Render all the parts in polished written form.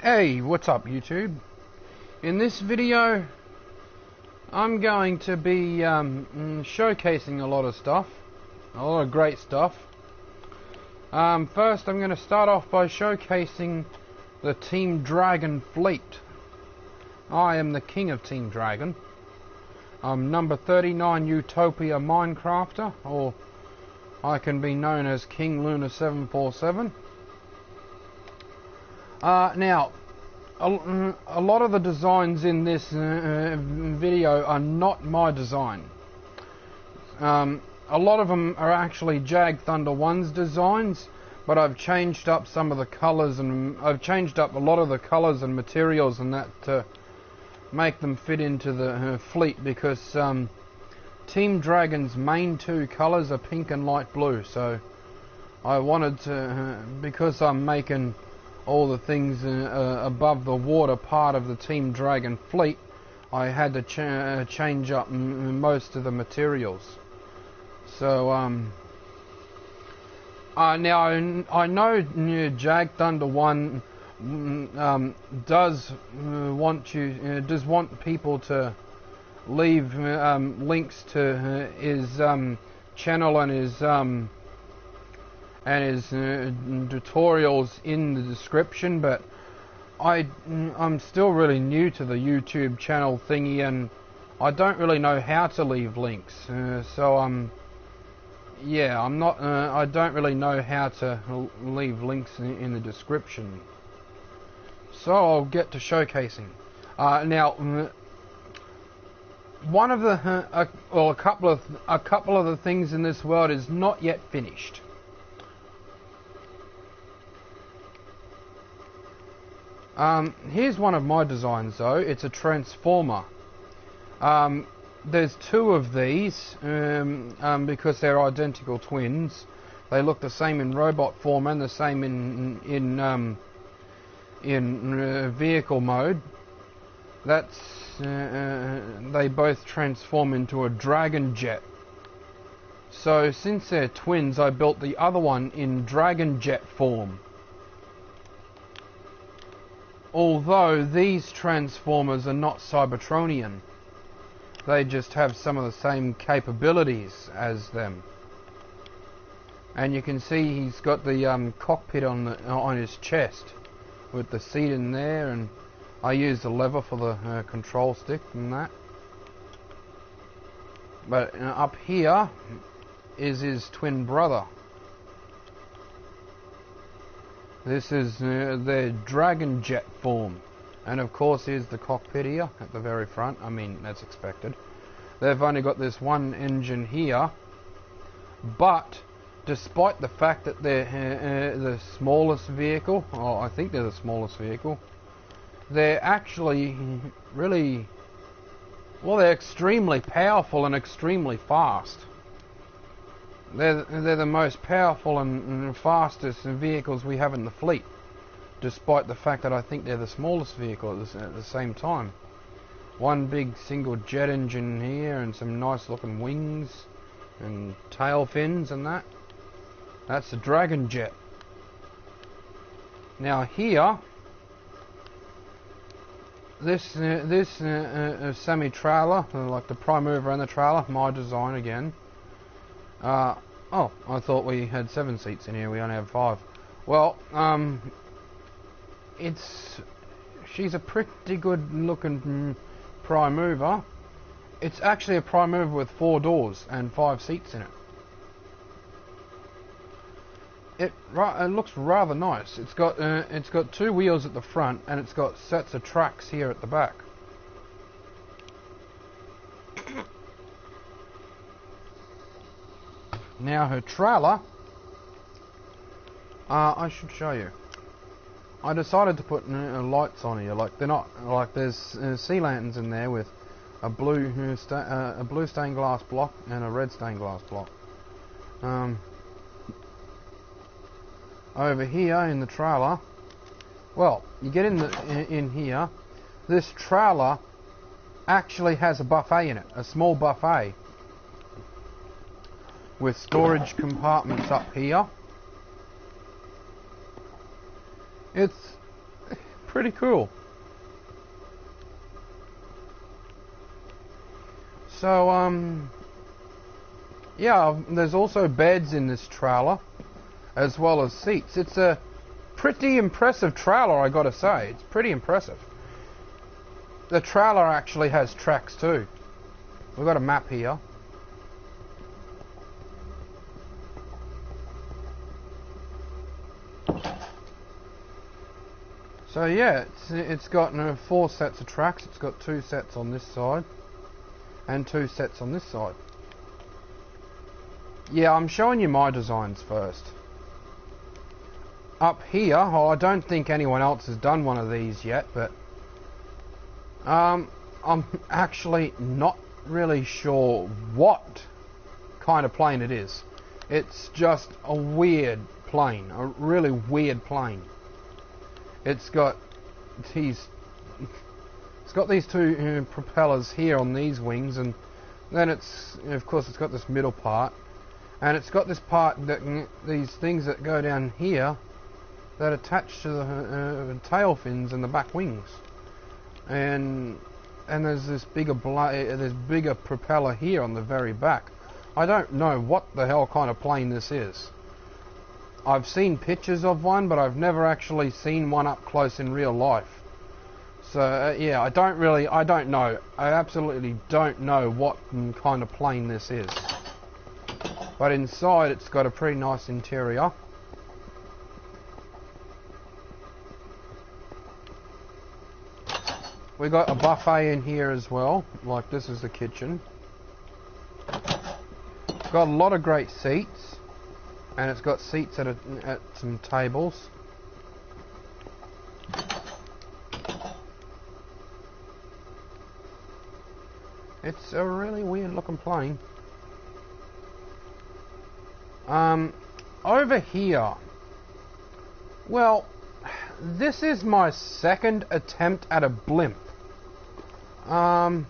Hey, what's up YouTube? In this video I'm going to be showcasing a lot of stuff, a lot of great stuff. First I'm going to start off by showcasing the Team Dragon fleet. I am the king of Team Dragon. I'm number 39 Utopia Minecrafter, or I can be known as King Luna 747. Now, a lot of the designs in this video are not my design. A lot of them are actually Jag Thunder 1's designs, but I've changed up some of the colours, and I've changed up a lot of the colours and materials and that to make them fit into the fleet, because Team Dragon's main two colours are pink and light blue, so I wanted to, because I'm making all the things above the water part of the Team Dragon fleet, I had to change up most of the materials. So now I know Jag Thunder 1 does want people to leave links to his channel and his tutorials in the description, but I'm still really new to the YouTube channel thingy, and I don't really know how to leave links. Yeah, I don't really know how to leave links in the description. So I'll get to showcasing. Now, one of the a couple of the things in this world is not yet finished. Here's one of my designs though. It's a transformer. There's two of these because they're identical twins. They look the same in robot form and the same in vehicle mode. That's they both transform into a dragon jet. So since they're twins, I built the other one in dragon jet form. Although these transformers are not Cybertronian, they just have some of the same capabilities as them. And you can see he's got the cockpit on his chest with the seat in there, and I used the lever for the control stick and that. But up here is his twin brother. This is their dragon jet form, and of course here's the cockpit here at the very front. I mean, that's expected. They've only got this one engine here, but despite the fact that they're the smallest vehicle, or I think they're the smallest vehicle, they're actually really, well, they're extremely powerful and extremely fast. They're the most powerful and fastest vehicles we have in the fleet, despite the fact that I think they're the smallest vehicle at the same time. One big single jet engine here and some nice looking wings and tail fins and that. That's the dragon jet. Now here, this semi-trailer, like the prime mover and the trailer, my design again. Oh, I thought we had 7 seats in here. We only have 5. Well, she's a pretty good looking prime mover. It's actually a prime mover with 4 doors and 5 seats in it. It looks rather nice. It's got 2 wheels at the front, and it's got sets of tracks here at the back. Now her trailer, I should show you. I decided to put lights on here. Like, they're not like, there's sea lanterns in there with a blue stained glass block and a red stained glass block. Over here in the trailer, well, you get in here. This trailer actually has a buffet in it, a small buffet, with storage compartments up here. It's pretty cool. So, yeah, there's also beds in this trailer, as well as seats. It's a pretty impressive trailer, I gotta say. It's pretty impressive. The trailer actually has tracks too. We've got a map here. So yeah, it's got 4 sets of tracks. It's got 2 sets on this side and 2 sets on this side. Yeah, I'm showing you my designs first. Up here, oh, I don't think anyone else has done one of these yet, but I'm actually not really sure what kind of plane it is. It's just a weird plane, a really weird plane. It's got these 2 propellers here on these wings, and then of course it's got this middle part, and it's got this part that these things that go down here that attach to the tail fins and the back wings, and there's this bigger propeller here on the very back. I don't know what the hell kind of plane this is. I've seen pictures of one, but I've never actually seen one up close in real life. So yeah, I don't know. I absolutely don't know what kind of plane this is. But inside it's got a pretty nice interior. We got a buffet in here as well, like this is the kitchen. Got a lot of great seats. And it's got seats at some tables. It's a really weird looking plane. Over here, well, this is my second attempt at a blimp. I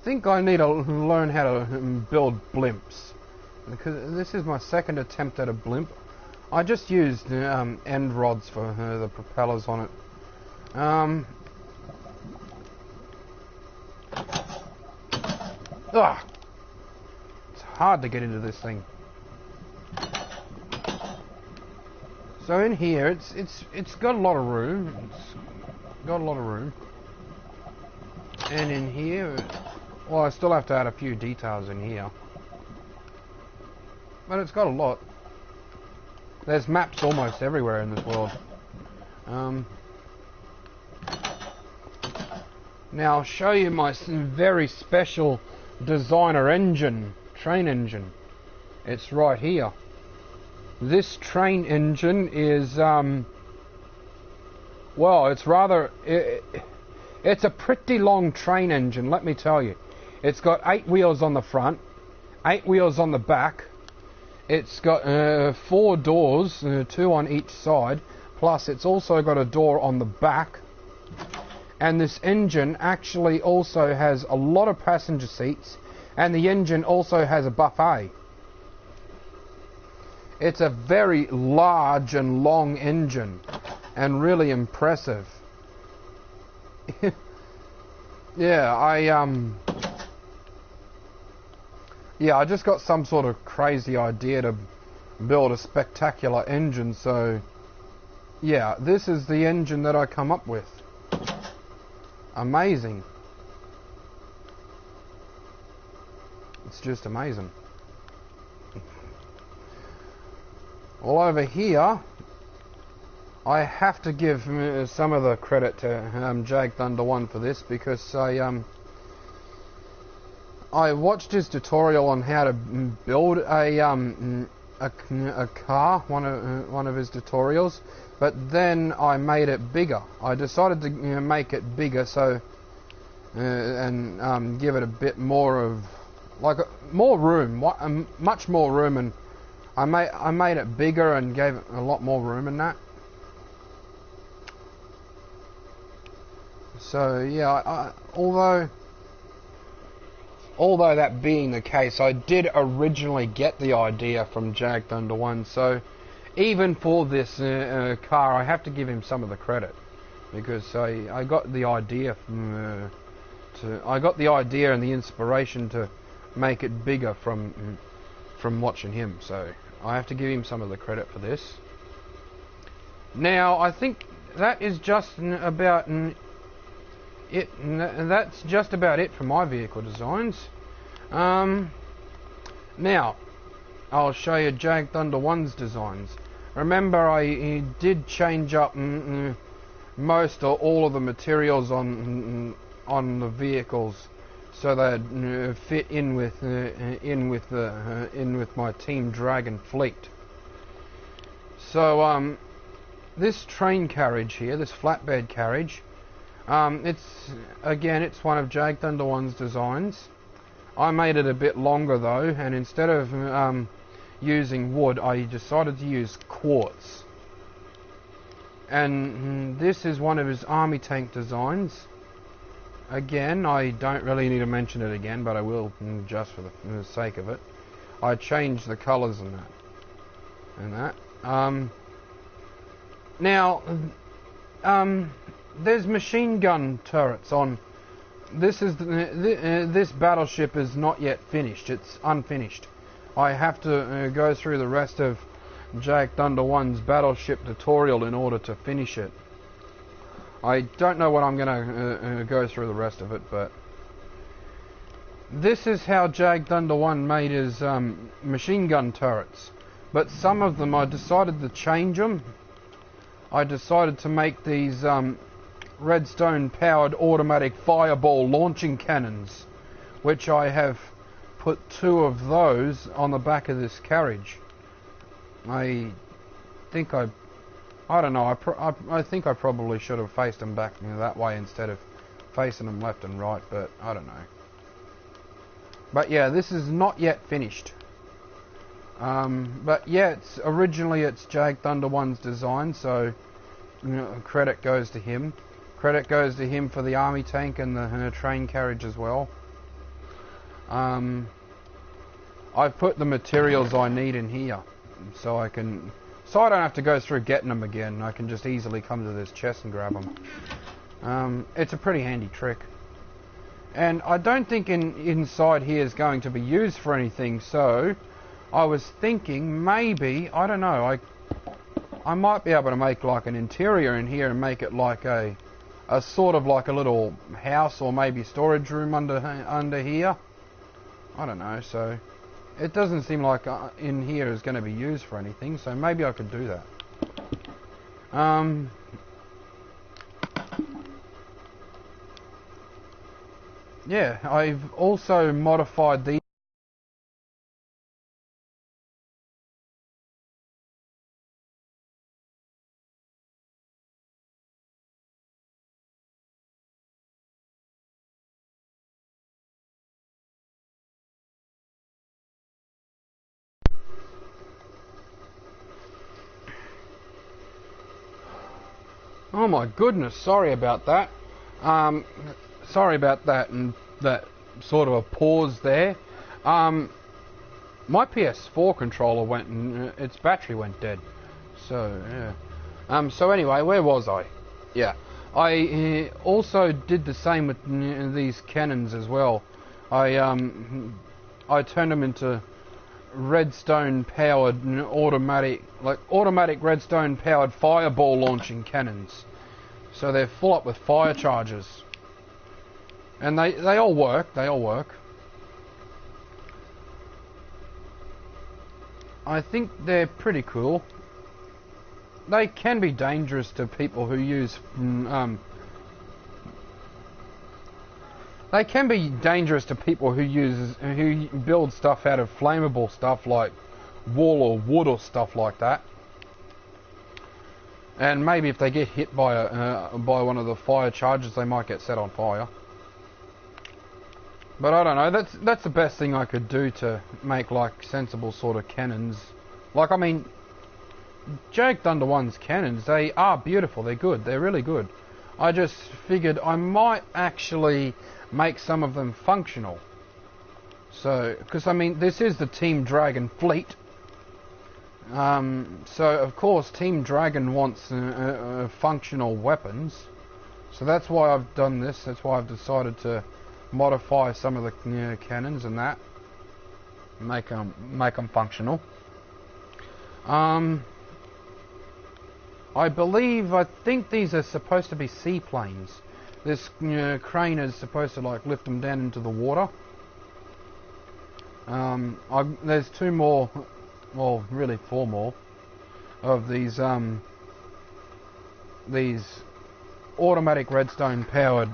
think I need to learn how to build blimps, because this is my second attempt at a blimp. I just used end rods for the propellers on it. It's hard to get into this thing. So in here, it's got a lot of room. It's got a lot of room. And in here, well, I still have to add a few details in here. But it's got a lot. There's maps almost everywhere in this world. Now I'll show you my very special designer engine, train engine. It's right here. This train engine is, well, it's rather, it's a pretty long train engine, let me tell you. It's got 8 wheels on the front, 8 wheels on the back. It's got 4 doors, 2 on each side, plus it's also got a door on the back. And this engine actually also has a lot of passenger seats, and the engine also has a buffet. It's a very large and long engine, and really impressive. Yeah, I just got some sort of crazy idea to build a spectacular engine, so yeah, this is the engine that I come up with. Amazing. It's just amazing. Well, over here, I have to give some of the credit to Jag Thunder 1 for this, because I watched his tutorial on how to build a car, one of his tutorials, but then I made it bigger. I decided to make it bigger, so and give it a bit more of more room, much more room, and I made it bigger and gave it a lot more room in that. So yeah, although that being the case, I did originally get the idea from Jag Thunder 1, so even for this car, I have to give him some of the credit, because I got the idea from I got the idea and the inspiration to make it bigger from watching him. So I have to give him some of the credit for this. Now I think that is just about it. That's just about it for my vehicle designs. Now I'll show you Jag Thunder 1's designs. Remember, I did change up most or all of the materials on the vehicles so they'd fit in with my Team Dragon fleet. So this train carriage here, this flatbed carriage, it's one of Jag Thunder 1's designs. I made it a bit longer though, and instead of using wood, I decided to use quartz. And this is one of his army tank designs. Again, I don't really need to mention it again, but I will just for the sake of it. I changed the colours and that. Now, there's machine gun turrets on. This battleship is not yet finished. It's unfinished. I have to go through the rest of Jag Thunder 1's battleship tutorial in order to finish it. I don't know what I'm going to go through the rest of it, but this is how Jag Thunder 1 made his machine gun turrets. But some of them I decided to change them. I decided to make these redstone powered automatic fireball launching cannons, which I have put 2 of those on the back of this carriage. I think I don't know, I think I probably should have faced them back that way instead of facing them left and right, but I don't know. But yeah, this is not yet finished. But yeah, originally it's Jag Thunder 1's design, so credit goes to him. Credit goes to him for the army tank and the train carriage as well. I've put the materials I need in here, so I don't have to go through getting them again. I can just easily come to this chest and grab them. It's a pretty handy trick. And I don't think inside here is going to be used for anything, so I was thinking maybe, I don't know, I might be able to make like an interior in here and make it like a sort of like a little house or maybe storage room under here. I don't know, so it doesn't seem like in here is going to be used for anything, so maybe I could do that. Yeah, I've also modified these. Oh my goodness, sorry about that. Sorry about that and that sort of a pause there. My PS4 controller went and its battery went dead. So, yeah. So anyway, where was I? Yeah. I also did the same with these cannons as well. I turned them into redstone powered automatic redstone powered fireball launching cannons, so they're full up with fire charges, and they all work. I think they're pretty cool. They can be dangerous to people who use They can be dangerous to people who build stuff out of flammable stuff like wool or wood or stuff like that. And maybe if they get hit by one of the fire charges, they might get set on fire. But I don't know. That's the best thing I could do to make like sensible sort of cannons. Like, I mean, Jag Thunder 1's cannons, they are beautiful. They're good. They're really good. I just figured I might actually make some of them functional. So, because I mean, this is the Team Dragon fleet, So of course Team Dragon wants functional weapons, so that's why I've done this. That's why I've decided to modify some of the cannons and that, make them functional. I think these are supposed to be seaplanes. This crane is supposed to like lift them down into the water. There's 2 more, well, really 4 more of these automatic redstone powered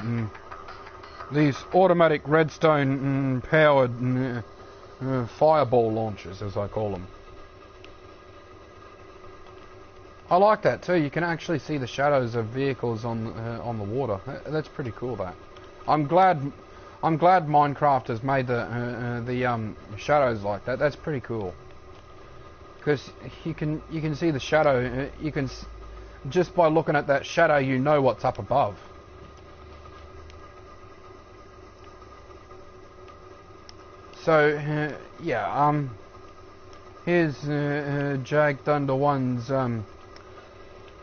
fireball launchers, as I call them. I like that too. You can actually see the shadows of vehicles on the water. That's pretty cool. That I'm glad Minecraft has made the shadows like that. That's pretty cool. Because you can see the shadow. Just by looking at that shadow, you know what's up above. So yeah, here's Jag Thunder 1's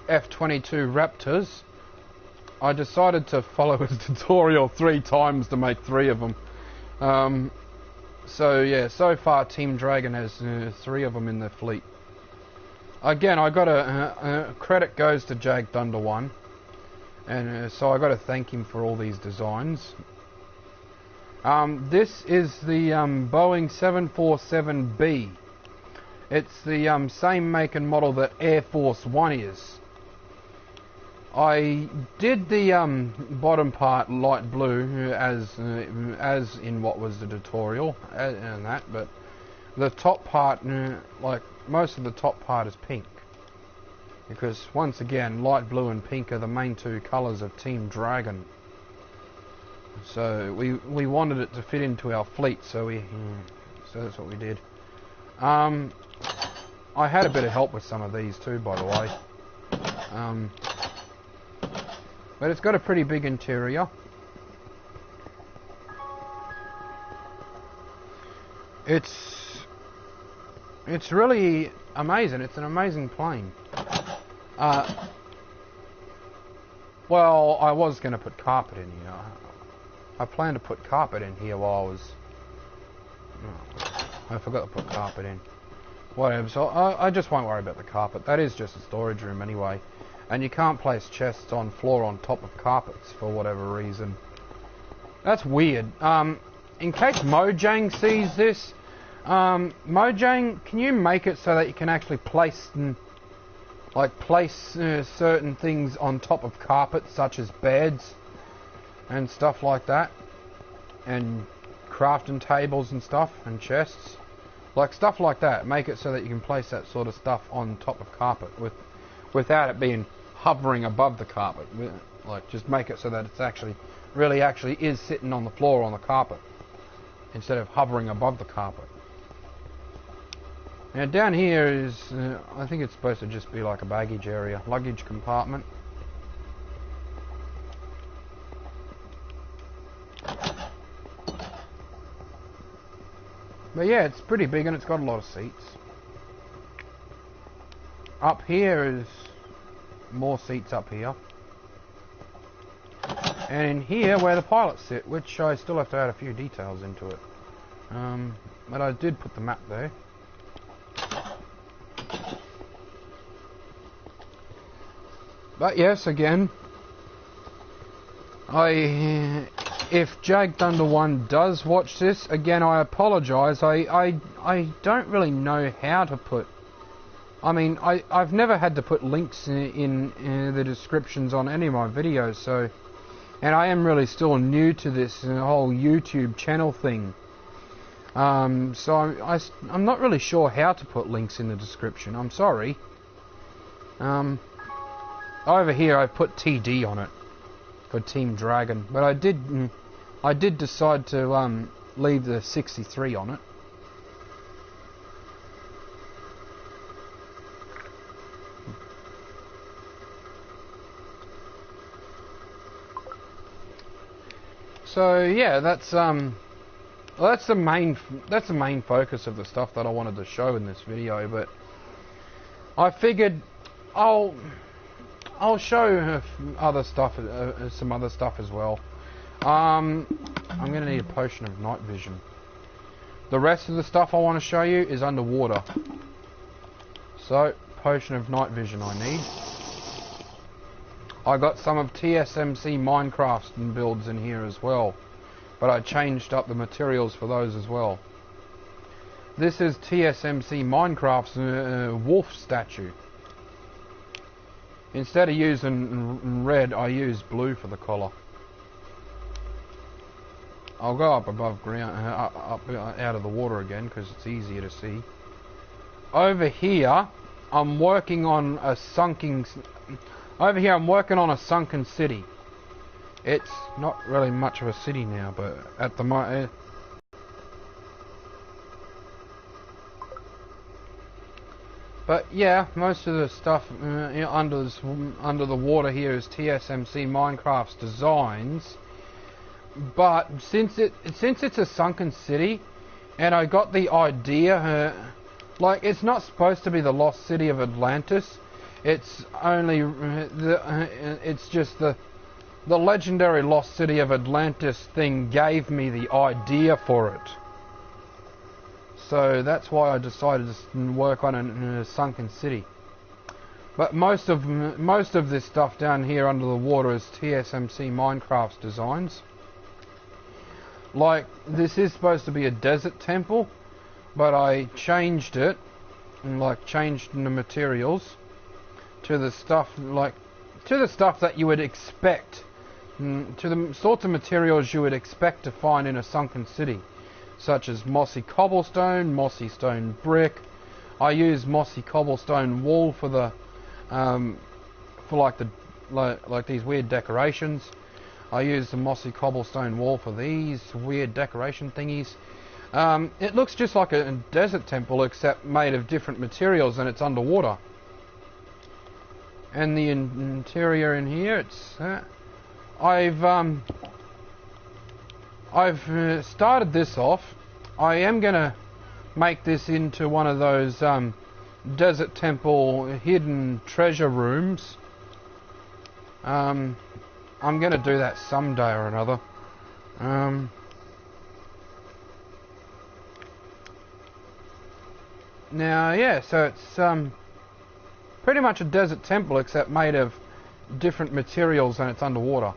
F-22 Raptors. I decided to follow his tutorial 3 times to make 3 of them. So yeah, so far Team Dragon has 3 of them in their fleet. Again, I got a credit goes to Jag Thunder 1, and so I got to thank him for all these designs. This is the Boeing 747B. It's the same make and model that Air Force One is. I did the bottom part light blue as in what was the tutorial and that, but the top part, like most of the top part, is pink, because once again light blue and pink are the main 2 colours of Team Dragon. So we wanted it to fit into our fleet, so that's what we did. I had a bit of help with some of these too, by the way. But it's got a pretty big interior. It's really amazing. It's an amazing plane. Well, I was going to put carpet in here. I planned to put carpet in here while I was... I forgot to put carpet in. Whatever, so I just won't worry about the carpet. That is just a storage room anyway. And you can't place chests on floor on top of carpets for whatever reason. That's weird. In case Mojang sees this, Mojang, can you make it so that you can actually place certain things on top of carpets, such as beds and stuff like that, and crafting tables and stuff, and chests, like stuff like that. Make it so that you can place that sort of stuff on top of carpet without it being hovering above the carpet. Like, just make it so that it's actually is sitting on the floor on the carpet instead of hovering above the carpet. Now down here is I think it's supposed to just be like a baggage area, luggage compartment. But yeah, it's pretty big and it's got a lot of seats. Up here is more seats up here. And in here where the pilots sit, which I still have to add a few details into it. But I did put the map there. But yes, again, if Jag Thunder 1 does watch this, again, I apologise. I don't really know how to put... I mean, I've never had to put links in the descriptions on any of my videos, so... And I am really still new to this whole YouTube channel thing. So I'm not really sure how to put links in the description. I'm sorry. Over here I put TD on it for Team Dragon, but I did decide to leave the 63 on it. So yeah, that's the main focus of the stuff that I wanted to show in this video. But I figured I'll show other stuff, some other stuff as well. I'm gonna need a potion of night vision. The rest of the stuff I want to show you is underwater. So, potion of night vision I need. I got some of TSMC Minecraft's builds in here as well, but I changed up the materials for those as well. This is TSMC Minecraft's wolf statue. Instead of using red, I used blue for the collar. I'll go up above ground, up out of the water again, because it's easier to see. Over here, I'm working on a sunken city. It's not really much of a city now, but at the moment. But yeah, most of the stuff under the water here is TSMC Minecraft's designs. But since it's a sunken city, and I got the idea, like it's not supposed to be the lost city of Atlantis. It's only it's just the legendary lost city of Atlantis thing gave me the idea for it. So that's why I decided to work on a sunken city. But most of this stuff down here under the water is TSMC Minecraft's designs. Like, this is supposed to be a desert temple, but I changed it, and like changed the materials to the stuff that you would expect, to the sorts of materials you would expect to find in a sunken city, such as mossy cobblestone, mossy stone brick. I use mossy cobblestone wall for the like these weird decorations. I use the mossy cobblestone wall for these weird decoration thingies. It looks just like a desert temple, except made of different materials, and it's underwater. And the interior in here, it's I've started this off. I am gonna make this into one of those desert temple hidden treasure rooms. I'm gonna do that someday or another. Now, yeah, so it's pretty much a desert temple, except made of different materials, and it's underwater.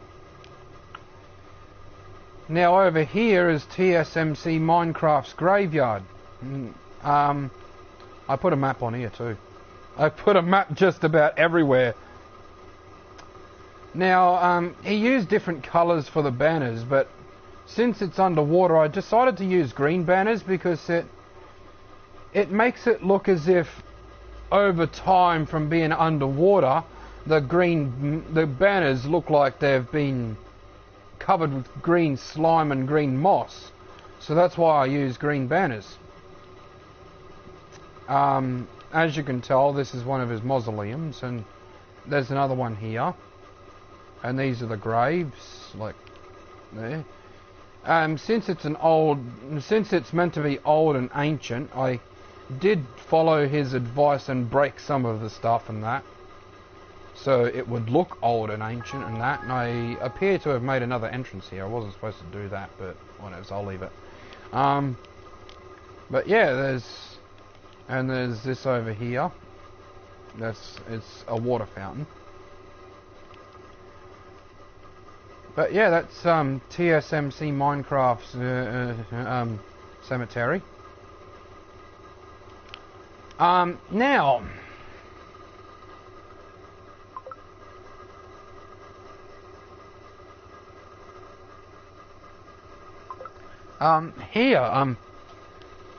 Now over here is TSMC Minecraft's Graveyard. I put a map on here too. I put a map just about everywhere. Now, he used different colours for the banners, but since it's underwater, I decided to use green banners because it makes it look as if over time from being underwater, the banners look like they've been covered with green slime and green moss. So that's why I use green banners. As you can tell, this is one of his mausoleums, and there's another one here. And these are the graves, like there. Since it's meant to be old and ancient, I did follow his advice and break some of the stuff and that, so it would look old and ancient and that. And I appear to have made another entrance here. I wasn't supposed to do that, but whatever, so I'll leave it. But yeah, there's this over here. It's a water fountain. But yeah, that's TSMC Minecraft's cemetery. Now, here,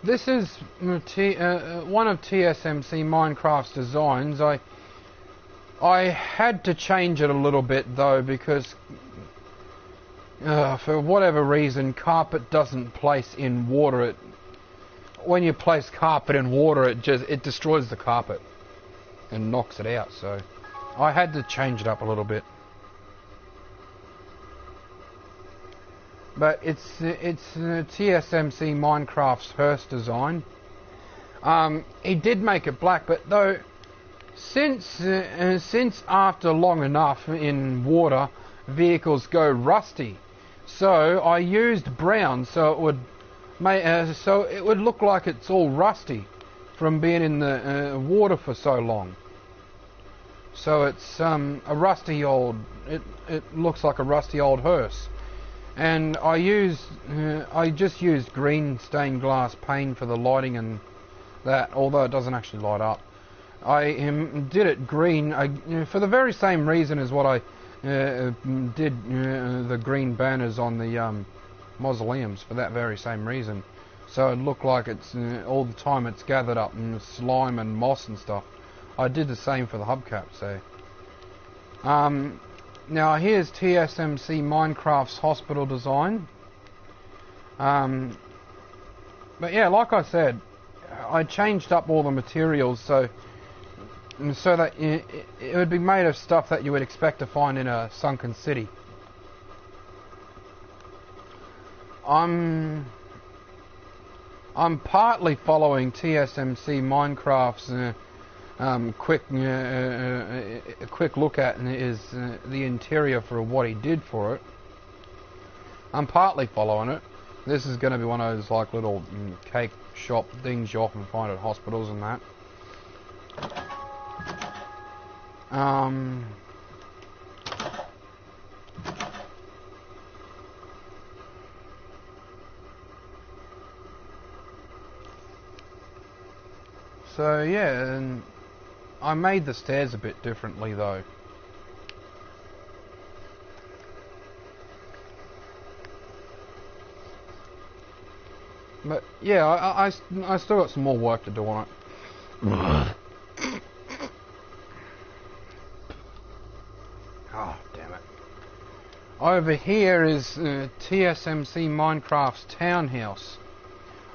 this is one of TSMC Minecraft's designs. I had to change it a little bit though, because for whatever reason, carpet doesn't place in water. When you place carpet in water, it destroys the carpet and knocks it out. So I had to change it up a little bit. But it's TSMC Minecraft's first design. He did make it black, but though since after long enough in water, vehicles go rusty. So I used brown, so it would look like it's all rusty from being in the water for so long. So it's a rusty old. It looks like a rusty old hearse. And I just used green stained glass pane for the lighting and that, although it doesn't actually light up. I did it green for the very same reason as what I did the green banners on the mausoleums, for that very same reason. So it looked like it's all the time it's gathered up and slime and moss and stuff. I did the same for the hubcaps there. Now here's TSMC Minecraft's hospital design. But yeah, like I said, I changed up all the materials so that it would be made of stuff that you would expect to find in a sunken city. I'm partly following TSMC Minecraft's a quick look at is the interior for what he did for it. I'm partly following it. This is going to be one of those like little cake shop things you often find at hospitals and that. So yeah, and I made the stairs a bit differently though. But yeah, I still got some more work to do on it. Oh, damn it. Over here is TSMC Minecraft's townhouse.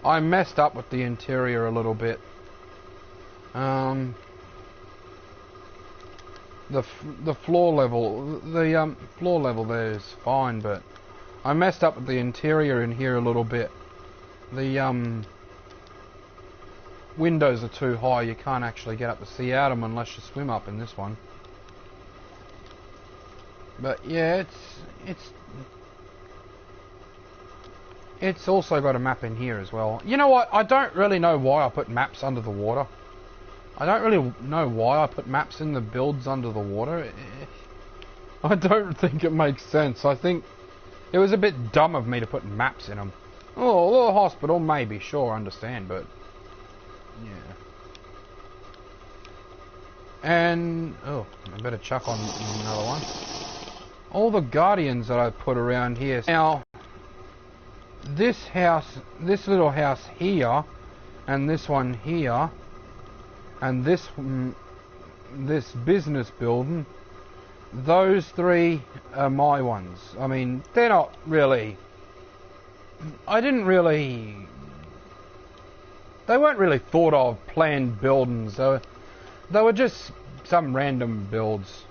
I messed up with the interior a little bit. The floor level, floor level there is fine, but I messed up with the interior in here a little bit. The windows are too high. You can't actually get up to see out them unless you swim up in this one. But yeah, it's also got a map in here as well. You know what? I don't really know why I put maps under the water. I don't really know why I put maps in the builds under the water. I don't think it makes sense. I think it was a bit dumb of me to put maps in them. Oh, a little hospital, maybe, sure, I understand, but yeah. And oh, I better chuck on another one. All the guardians that I put around here. Now, this house, this little house here, and this one here, and this business building, those three are my ones. I mean, they're not really. They weren't really thought of planned buildings. They were just some random builds.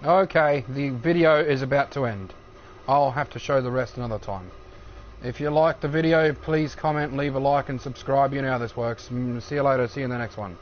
Okay, the video is about to end. I'll have to show the rest another time. If you liked the video, please comment, leave a like and subscribe. You know how this works. See you later. See you in the next one.